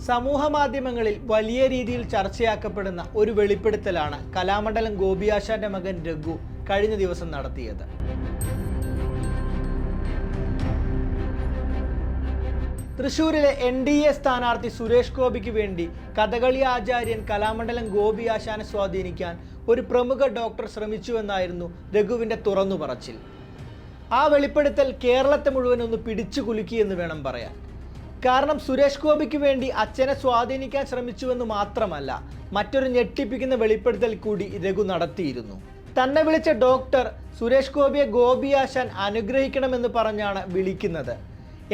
സമൂഹ മാധ്യമങ്ങളിൽ വലിയ രീതിയിൽ ചർച്ചയാക്കപ്പെടുന്ന ഒരു വെളിപ്പെടുത്തലാണ് കലാമണ്ഡലം ഗോപിയാശാന്റെ മകൻ രഘു കഴിഞ്ഞ ദിവസം നടത്തിയത്. തൃശൂരിലെ NDA സ്ഥാനാർത്ഥി സുരേഷ് ഗോപിക്ക് വേണ്ടി കഥകളി ആചാര്യൻ കലാമണ്ഡലം ഗോപിയാശാനെ സ്വാധീനിക്കാൻ ഒരു പ്രമുഖ ഡോക്ടർ ശ്രമിച്ചുവെന്നായിരുന്നു രഘുവിന്റെ തുറന്നു പറച്ചിൽ. ആ വെളിപ്പെടുത്തൽ കേരളത്തെ മുഴുവൻ ഒന്ന് പിടിച്ചു കുലുക്കിയെന്ന് വേണം പറയാൻ. കാരണം സുരേഷ് ഗോപിക്ക് വേണ്ടി അച്ഛനെ സ്വാധീനിക്കാൻ ശ്രമിച്ചുവെന്ന് മാത്രമല്ല, മറ്റൊരു ഞെട്ടിപ്പിക്കുന്ന വെളിപ്പെടുത്തൽ കൂടി രഘു നടത്തിയിരുന്നു. തന്നെ വിളിച്ച ഡോക്ടർ സുരേഷ് ഗോപിയെ ഗോപിയാശാൻ അനുഗ്രഹിക്കണമെന്ന് പറഞ്ഞാണ് വിളിക്കുന്നത്.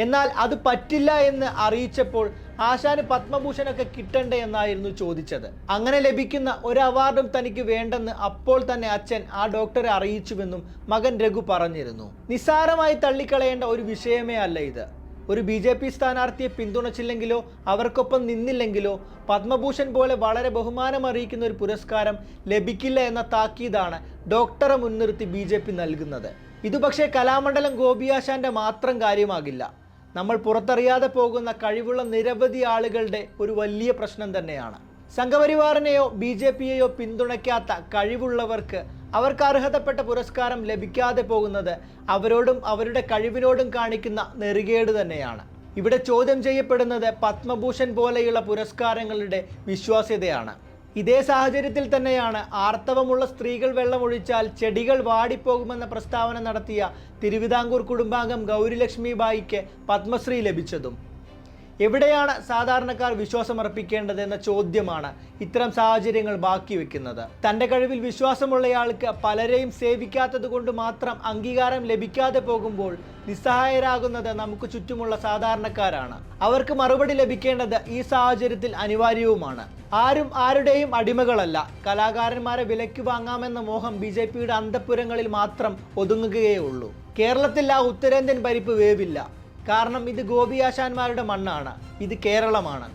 എന്നാൽ അത് പറ്റില്ല എന്ന് അറിയിച്ചപ്പോൾ ആശാന് പത്മഭൂഷണൊക്കെ കിട്ടണ്ടേ എന്നായിരുന്നു ചോദിച്ചത്. അങ്ങനെ ലഭിക്കുന്ന ഒരു അവാർഡും തനിക്ക് വേണ്ടെന്ന് അപ്പോൾ തന്നെ അച്ഛൻ ആ ഡോക്ടറെ അറിയിച്ചുവെന്നും മകൻ രഘു പറഞ്ഞിരുന്നു. നിസ്സാരമായി തള്ളിക്കളയേണ്ട ഒരു വിഷയമേ അല്ല ഇത്. ഒരു BJP സ്ഥാനാർത്ഥിയെ പിന്തുണച്ചില്ലെങ്കിലോ അവർക്കൊപ്പം നിന്നില്ലെങ്കിലോ പത്മഭൂഷൺ പോലെ വളരെ ബഹുമാനമറിയിക്കുന്ന ഒരു പുരസ്കാരം ലഭിക്കില്ല എന്ന താക്കീതാണ് ഡോക്ടറെ മുൻനിർത്തി BJP നൽകുന്നത്. ഇത് പക്ഷേ കലാമണ്ഡലം ഗോപിയാശാന്റെ മാത്രം കാര്യമാകില്ല. നമ്മൾ പുറത്തറിയാതെ പോകുന്ന കഴിവുള്ള നിരവധി ആളുകളുടെ ഒരു വലിയ പ്രശ്നം തന്നെയാണ്. സംഘപരിവാറിനെയോ BJPയെയോ പിന്തുണയ്ക്കാത്ത കഴിവുള്ളവർക്ക് അവർക്ക് അർഹതപ്പെട്ട പുരസ്കാരം ലഭിക്കാതെ പോകുന്നത് അവരോടും അവരുടെ കഴിവിനോടും കാണിക്കുന്ന നെറികേട് തന്നെയാണ്. ഇവിടെ ചോദ്യം ചെയ്യപ്പെടുന്നത് പത്മഭൂഷൺ പോലെയുള്ള പുരസ്കാരങ്ങളുടെ വിശ്വാസ്യതയാണ്. ഇതേ സാഹചര്യത്തിൽ തന്നെയാണ് ആർത്തവമുള്ള സ്ത്രീകൾ വെള്ളമൊഴിച്ചാൽ ചെടികൾ വാടിപ്പോകുമെന്ന പ്രസ്താവന നടത്തിയ തിരുവിതാംകൂർ കുടുംബാംഗം ഗൗരിലക്ഷ്മി ബായിക്ക് പത്മശ്രീ ലഭിച്ചതും. എവിടെയാണ് സാധാരണക്കാർ വിശ്വാസമർപ്പിക്കേണ്ടത് എന്ന ചോദ്യമാണ് ഇത്തരം സാഹചര്യങ്ങൾ ബാക്കി വെക്കുന്നത്. തൻ്റെ കഴിവിൽ വിശ്വാസമുള്ളയാൾക്ക് പലരെയും സേവിക്കാത്തത് കൊണ്ട് മാത്രം അംഗീകാരം ലഭിക്കാതെ പോകുമ്പോൾ നിസ്സഹായരാകുന്നത് നമുക്ക് ചുറ്റുമുള്ള സാധാരണക്കാരാണ്. അവർക്ക് മറുപടി ലഭിക്കേണ്ടത് ഈ സാഹചര്യത്തിൽ അനിവാര്യവുമാണ്. ആരും ആരുടെയും അടിമകളല്ല. കലാകാരന്മാരെ വിലയ്ക്ക് വാങ്ങാമെന്ന മോഹം BJPയുടെ അന്തഃപുരങ്ങളിൽ മാത്രം ഒതുങ്ങുകയേ ഉള്ളൂ. കേരളത്തിൽ ആ ഉത്തരേന്ത്യൻ പരിപ്പ് വേവില്ല. കാരണം ഇത് ഗോപിയാശാന്മാരുടെ മണ്ണാണ്. ഇത് കേരളമാണ്.